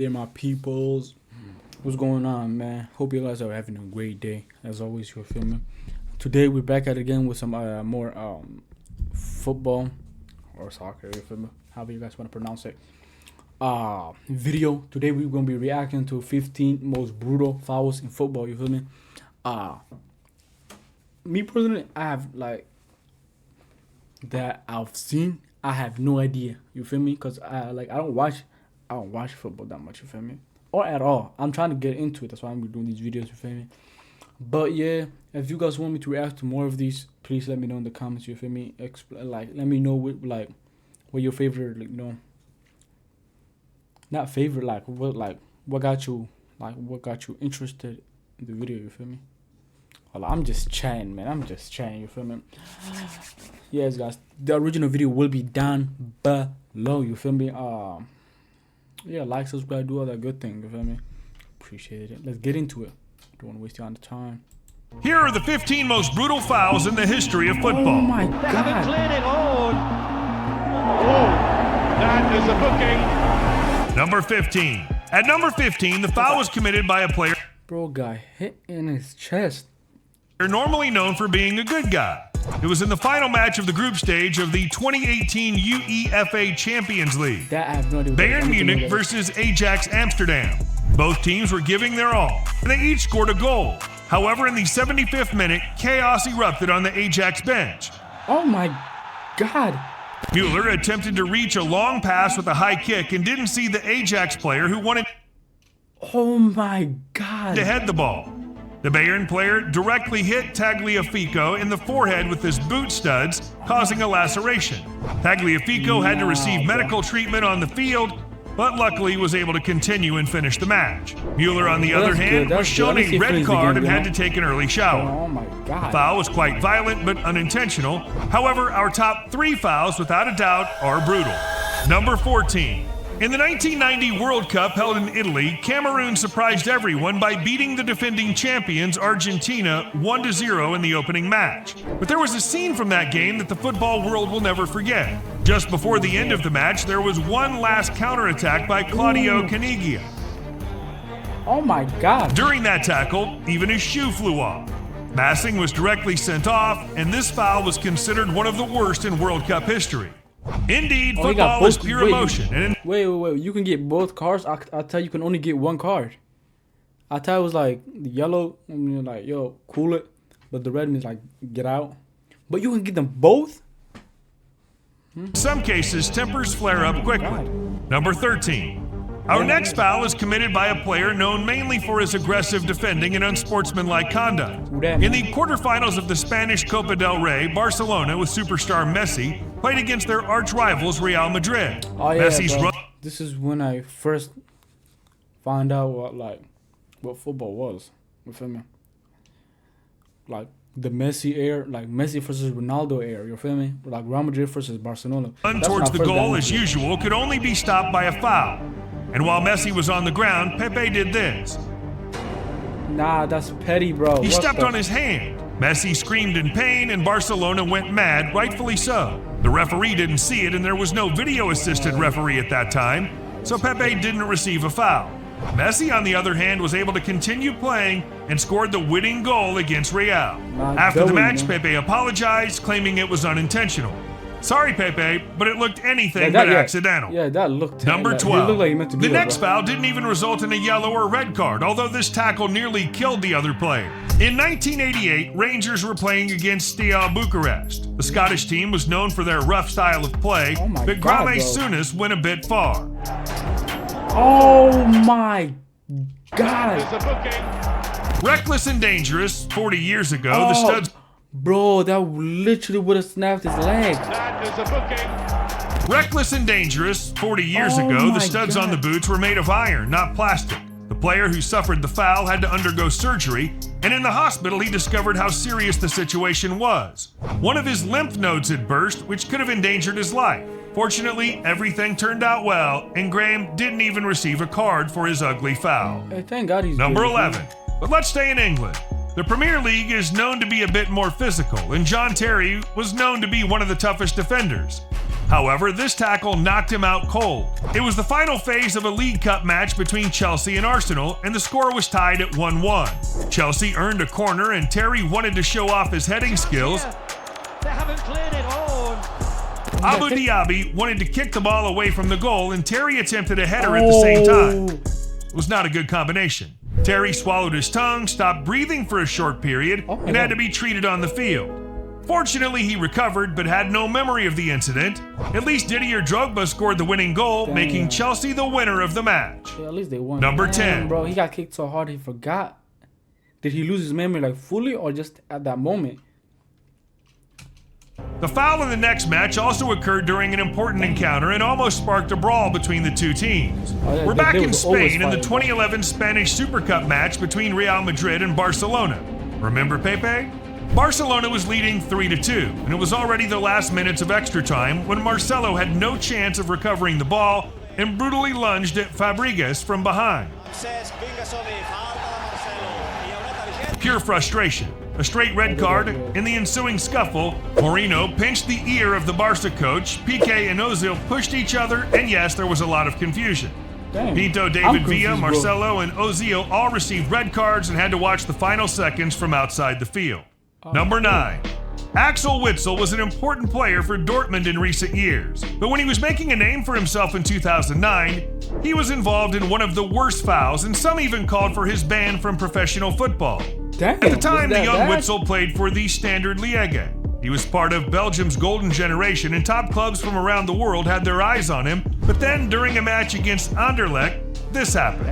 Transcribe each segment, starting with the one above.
there, my peoples. What's going on, man? Hope you guys are having a great day. As always, you're filming. Today we're back at it again with some more football or soccer. You feel me? However you guys want to pronounce it. Video. Today we're gonna be reacting to 15 most brutal fouls in football. You feel me? Me personally, I have that I've seen. I have no idea. You feel me? Cause I don't watch football that much. You feel me? Or at all. I'm trying to get into it. That's why I'm doing these videos. You feel me? But yeah, if you guys want me to react to more of these, please let me know in the comments. You feel me? Let me know what your favorite, not favorite, what got you interested in the video. You feel me? Well, I'm just chatting, man. You feel me? Yes, guys. The original video will be down below. You feel me? Yeah, like, subscribe, do all that good thing. You feel me? Appreciate it. Let's get into it. Don't want to waste your time. Here are the 15 most brutal fouls in the history of football. Oh my They haven't God. cleared it all. Oh, that is a booking. Number 15. At number 15, the foul was committed by a player Bro got hit in his chest. normally known for being a good guy. It was in the final match of the group stage of the 2018 UEFA Champions League. That I have no idea. Bayern Munich versus Ajax Amsterdam. Both teams were giving their all, and they each scored a goal. However, in the 75th minute, chaos erupted on the Ajax bench. Oh my God. Mueller attempted to reach a long pass with a high kick and didn't see the Ajax player who wanted Oh my God. to head the ball. The Bayern player directly hit Tagliafico in the forehead with his boot studs, causing a laceration. Tagliafico had to receive medical treatment on the field, but luckily was able to continue and finish the match. Mueller, on the other hand, was shown a red card and had to take an early shower. Oh my God. The foul was quite violent but unintentional. However, our top 3 fouls, without a doubt, are brutal. Number 14. In the 1990 World Cup held in Italy, Cameroon surprised everyone by beating the defending champions Argentina 1-0 in the opening match. But there was a scene from that game that the football world will never forget. Just before the end of the match, there was one last counterattack by Claudio Caniggia. Oh my God. During that tackle, even his shoe flew off. Massing was directly sent off, and this foul was considered one of the worst in World Cup history. Indeed, Oh, he got football is both- pure wait. emotion, and Wait. You can get both cards. I thought you can only get one card. I thought it was like the yellow, and you're like, yo, cool it. But the red means like, get out. But you can get them both? in some cases, tempers flare up quickly. God. Number 13. Our next foul is committed by a player known mainly for his aggressive defending and unsportsmanlike conduct. Who that, In man? the quarterfinals of the Spanish Copa del Rey, Barcelona, with superstar Messi, played against their arch-rivals Real Madrid. Oh yeah, Messi's bro. run This is when I first found out what football was. You feel me? Like the Messi era, like Messi versus Ronaldo era. You feel me? Like Real Madrid versus Barcelona. run That's when towards I the first got goal, into as it. usual, could only be stopped by a foul. And while Messi was on the ground, Pepe did this. Nah, that's petty, bro. He What stepped the- on his hand. Messi screamed in pain, and Barcelona went mad, rightfully so. The referee didn't see it, and there was no video-assisted referee at that time, so Pepe didn't receive a foul. Messi, on the other hand, was able to continue playing and scored the winning goal against Real. Nah, After the going, match, man. Pepe apologized, claiming it was unintentional. Sorry, Pepe, but it looked anything Yeah, but accidental. Yeah, that looked Number like, 12. He looked like he meant to do The that, next bro. foul didn't even result in a yellow or red card, although this tackle nearly killed the other player. In 1988, Rangers were playing against Steaua Bucharest. The Scottish team was known for their rough style of play, Oh my but God, Grame bro. Souness went a bit far. Oh my God. It's a booking. Reckless and dangerous, 40 years ago, the Oh, studs bro, that literally would have snapped his leg. That is a booking. Reckless and dangerous, 40 years Oh ago, my the studs on the God. boots were made of iron, not plastic. The player who suffered the foul had to undergo surgery, and in the hospital he discovered how serious the situation was. One of his lymph nodes had burst, which could have endangered his life. Fortunately, everything turned out well, and Graham didn't even receive a card for his ugly foul. Hey, thank God he's Number good, 11. But let's stay in England. The Premier League is known to be a bit more physical, and John Terry was known to be one of the toughest defenders. However, this tackle knocked him out cold. It was the final phase of a League Cup match between Chelsea and Arsenal, and the score was tied at 1-1. Chelsea earned a corner, and Terry wanted to show off his heading skills. They haven't cleared it. Abu Diaby wanted to kick the ball away from the goal, and Terry attempted a header at the same time. It was not a good combination. Terry swallowed his tongue, stopped breathing for a short period, and had to be treated on the field. Fortunately, he recovered, but had no memory of the incident. At least Didier Drogba scored the winning goal, making Chelsea the winner of the match. Yeah, at least they won. Number 10. Bro, he got kicked so hard he forgot. Did he lose his memory like fully or just at that moment? The foul in the next match also occurred during an important encounter and almost sparked a brawl between the two teams. We're back in Spain in the 2011 Spanish Super Cup match between Real Madrid and Barcelona. Remember Pepe? Barcelona was leading 3-2, and it was already the last minutes of extra time when Marcelo had no chance of recovering the ball and brutally lunged at Fabregas from behind. Pure frustration. A straight red card. In the ensuing scuffle, Mourinho pinched the ear of the Barca coach, Piqué and Ozil pushed each other, and yes, there was a lot of confusion. Dang. Pinto, David Villa, Marcelo, and Ozil all received red cards and had to watch the final seconds from outside the field. Number 9. Axel Witsel was an important player for Dortmund in recent years, but when he was making a name for himself in 2009, he was involved in one of the worst fouls, and some even called for his ban from professional football. Damn, At the time, the young bad? Witsel played for the Standard Liège. He was part of Belgium's golden generation, and top clubs from around the world had their eyes on him, but then during a match against Anderlecht, this happened.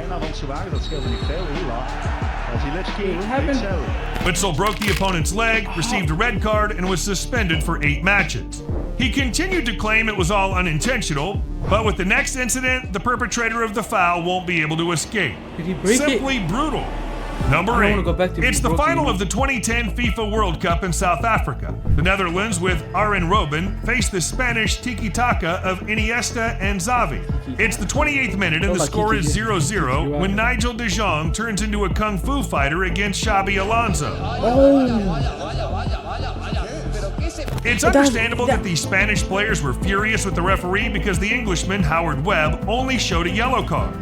Witsel broke the opponent's leg, received a red card, and was suspended for 8 matches. He continued to claim it was all unintentional, but with the next incident, the perpetrator of the foul won't be able to escape. Did he break Simply brutal. Number I don't 8. wanna go back to It's the broken final leg. of the 2010 FIFA World Cup in South Africa. The Netherlands, with Arjen Robben, faced the Spanish tiki-taka of Iniesta and Xavi. It's the 28th minute and the score is 0-0 when Nigel de Jong turns into a kung fu fighter against Xabi Alonso. It's understandable that the Spanish players were furious with the referee because the Englishman, Howard Webb, only showed a yellow card.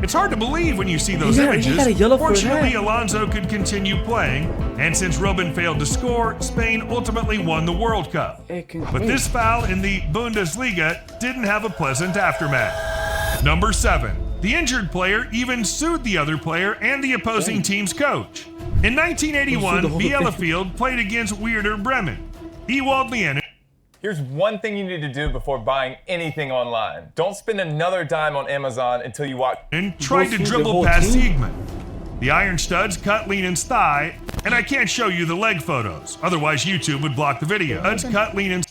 It's hard to believe when you see those He images. got a yellow for Fortunately, that. Alonso could continue playing, and since Robben failed to score, Spain ultimately won the World Cup. But this foul in the Bundesliga didn't have a pleasant aftermath. Number 7. The injured player even sued the other player and the opposing team's coach. In 1981, Bielefeld played against Werder Bremen. Ewald Lienen. Here's one thing you need to do before buying anything online. Don't spend another dime on Amazon until you watch. And tried to through the dribble whole past team? Siegman. The Iron Studs cut Lienen's thigh, and I can't show you the leg photos, otherwise YouTube would block the video. Studs cut Lienen's.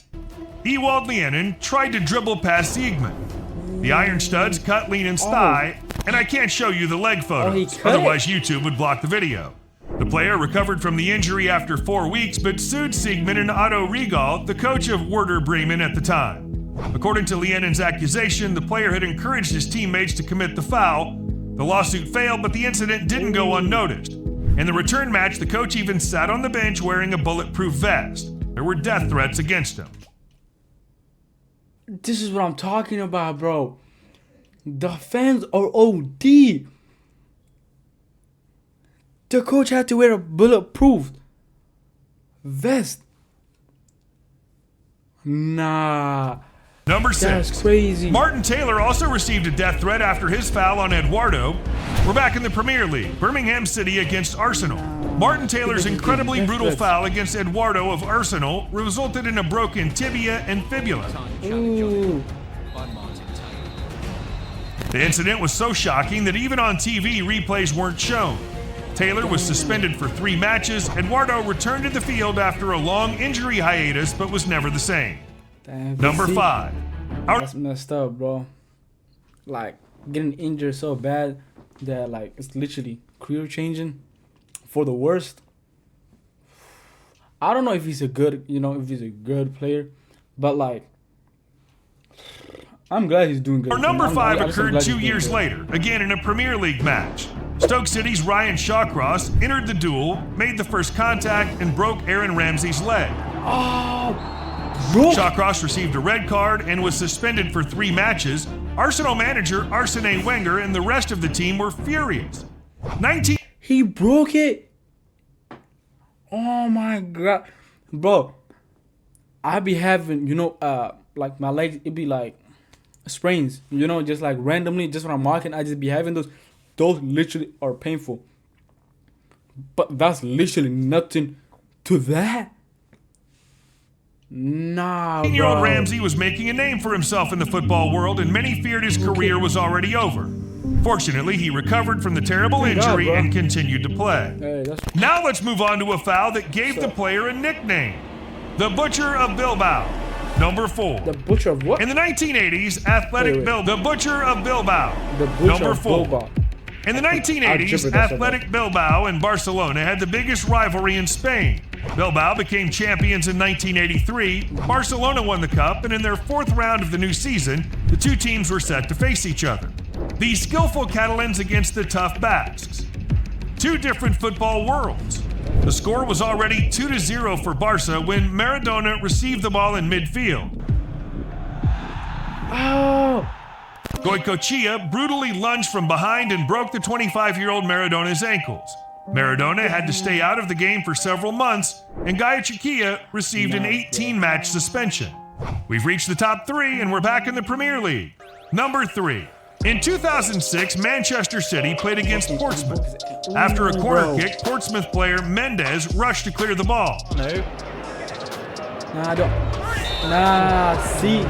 Ewald Lienen tried to dribble past Siegman. The Iron Studs cut Lienen's thigh, and I can't show you the leg photos, cut otherwise YouTube would block the video. The player recovered from the injury after 4 weeks, but sued Siegman and Otto Regal, the coach of Werder Bremen at the time. According to Lienen's accusation, the player had encouraged his teammates to commit the foul. The lawsuit failed, but the incident didn't go unnoticed. In the return match, the coach even sat on the bench wearing a bulletproof vest. There were death threats against him. This is what I'm talking about, bro. The fans are OD. The coach had to wear a bulletproof vest. Nah. Number 6. That's crazy. Martin Taylor also received a death threat after his foul on Eduardo. We're back in the Premier League. Birmingham City against Arsenal. Martin Taylor's incredibly brutal foul against Eduardo of Arsenal resulted in a broken tibia and fibula. Ooh. The incident was so shocking that even on TV, replays weren't shown. Taylor was suspended for 3 matches. Eduardo returned to the field after a long injury hiatus, but was never the same. Damn, Number 5. That's messed up, bro. Like, getting injured so bad that, like, it's literally career changing for the worst. I don't know if he's a good, if he's a good player, but, like, I'm glad he's doing good. Our number 5 I'm occurred glad 2 he's doing years good. later, again in a Premier League match. Stoke City's Ryan Shawcross entered the duel, made the first contact, and broke Aaron Ramsey's leg. Oh, bro. Shawcross received a red card and was suspended for 3 matches. Arsenal manager Arsene Wenger and the rest of the team were furious. He broke it. Oh my god, bro. I be having, like my legs, it be like sprains, just like randomly, just when I'm walking, I just be having those. Those literally are painful. But that's literally nothing to that. Nah, bro. 18-year-old Ramsey was making a name for himself in the football world, and many feared his career was already over. Fortunately, he recovered from the terrible injury and continued to play. Hey, Now let's move on to a foul that gave the player a nickname. The Butcher of Bilbao. Number 4. the butcher of what? In the 1980s, Athletic The Butcher of Bilbao. The butcher Number of 4. Bilbao. In the 1980s, Athletic Bilbao and Barcelona had the biggest rivalry in Spain. Bilbao became champions in 1983, Barcelona won the cup, and in their 4th round of the new season, the two teams were set to face each other. The skillful Catalans against the tough Basques. Two different football worlds. The score was already 2-0 for Barca when Maradona received the ball in midfield. Oh, Goicoechea brutally lunged from behind and broke the 25-year-old Maradona's ankles. Maradona had to stay out of the game for several months, and Goicoechea received an 18-match suspension. We've reached the top 3, and we're back in the Premier League. Number 3. In 2006, Manchester City played against Portsmouth. After a corner kick, Portsmouth player Mendes rushed to clear the ball. no. Nah, I don't. Nah, see.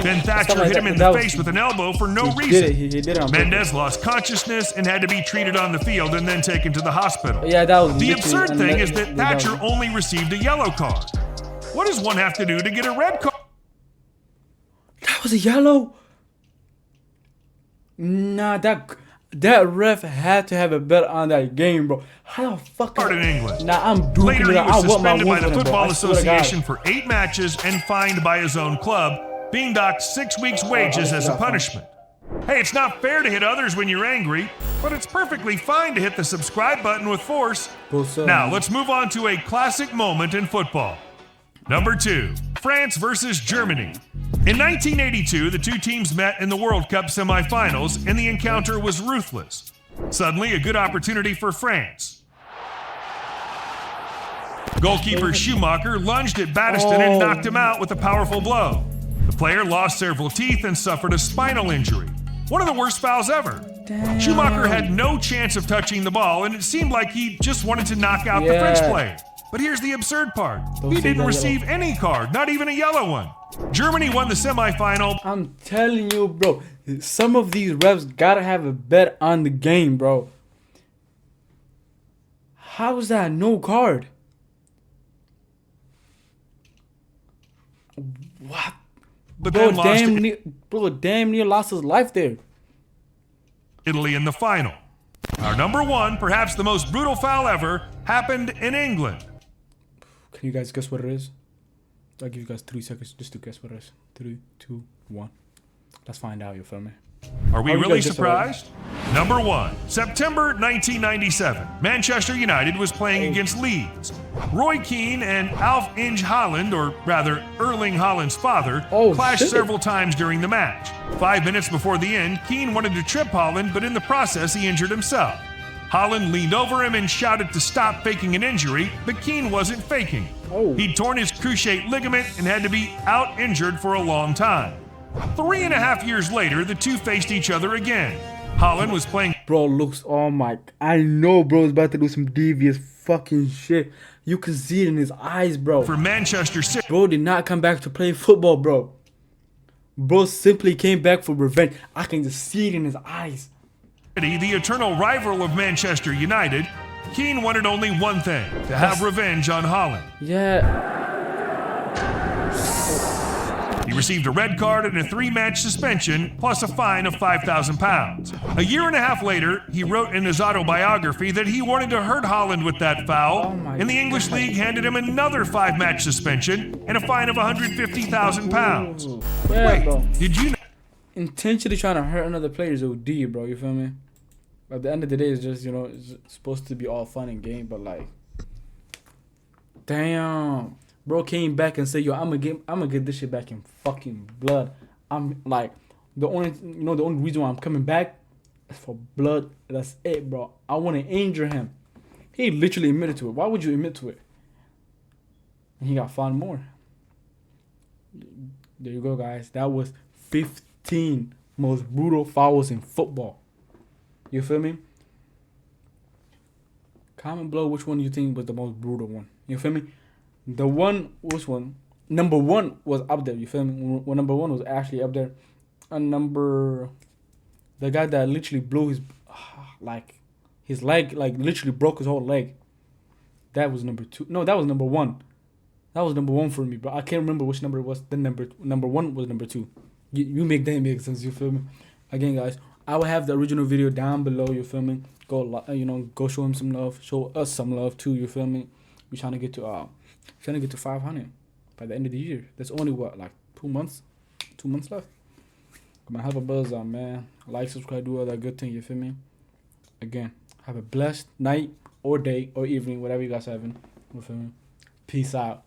Then Thatcher Stuff like hit him that, in that the was- face with an elbow for no He reason. did it. He did it on Mendes lost consciousness and had to be treated on the field and then taken to the hospital. purpose. Yeah, that was The literally absurd thing is that that Thatcher was- only received a yellow card. What does one have to do to get a red card? That was a yellow. Nah, that ref had to have a bet on that game, bro. How the fuck? In England. Nah, I'm doing Later, it. he I was want my suspended by wins the on it, bro. Football I swear to God. Association for 8 matches and fined by his own club, being docked 6 weeks' wages as a punishment. Hey, it's not fair to hit others when you're angry, but it's perfectly fine to hit the subscribe button with force. Now, let's move on to a classic moment in football. Number 2, France versus Germany. In 1982, the two teams met in the World Cup semifinals, and the encounter was ruthless. Suddenly, a good opportunity for France. Goalkeeper Schumacher lunged at Battiston and knocked him out with a powerful blow. The player lost several teeth and suffered a spinal injury. One of the worst fouls ever. Damn. Schumacher had no chance of touching the ball, and it seemed like he just wanted to knock out the Yeah. French player. But here's the absurd part. He say didn't that receive any card, not even a yellow one. Germany won the semifinal. I'm telling you, bro. Some of these refs gotta have a bet on the game, bro. How is that no card? What? But Bro, then lost damn near lost his life there. Italy in the final. Our number 1, perhaps the most brutal foul ever, happened in England. Can you guys guess what it is? I'll give you guys 3 seconds just to guess what it is. 3, 2, 1. Let's find out, you feel me? Are we How you really guys guess what surprised? Number 1, September 1997. Manchester United was playing against Leeds. Roy Keane and Alf Inge Haaland, or rather Erling Haaland's father, clashed shit. several times during the match. 5 minutes before the end, Keane wanted to trip Haaland, but in the process he injured himself. Haaland leaned over him and shouted to stop faking an injury, but Keane wasn't faking. He'd torn his cruciate ligament and had to be out injured for a long time. 3.5 years later, the two faced each other again. Haaland was playing. Bro looks, oh my, I know bro's about to do some devious fucking shit. You can see it in his eyes, bro. For Manchester City. Bro did not come back to play football, bro. Bro simply came back for revenge. I can just see it in his eyes. The eternal rival of Manchester United, Keane wanted only one thing, to have revenge on Haaland. Yeah. He received a red card and a 3-match suspension, plus a fine of £5,000. A year and a half later, he wrote in his autobiography that he wanted to hurt Haaland with that foul, and the English League handed him another 5-match suspension and a fine of £150,000. Yeah, Wait, bro. did you know? Intentionally trying to hurt another player is OD, bro. You feel me? At the end of the day, it's just, it's supposed to be all fun and game, but like, damn. Bro came back and said, yo, I'm gonna get this shit back in fucking blood. I'm like, the only reason why I'm coming back is for blood. That's it, bro. I want to injure him. He literally admitted to it. Why would you admit to it? And he got found more. There you go, guys. That was 15 most brutal fouls in football. You feel me? Comment below which one you think was the most brutal one. You feel me? Which one? Number one was up there. You feel me? Well, number one was actually up there. And the guy that literally blew his leg, like literally broke his whole leg. That was number two. No, that was number one. That was number one for me, bro. I can't remember which number it was. The number one was number two. You make that make sense. You feel me? Again, guys, I will have the original video down below. You feel me? Go show him some love. Show us some love too. You feel me? We're trying to get to 500 by the end of the year. That's only like 2 months. 2 months left. Come on, have a buzz on, man. Like, subscribe, do all that good thing. You feel me? Again, have a blessed night or day or evening, whatever you guys having. You feel me? Peace out.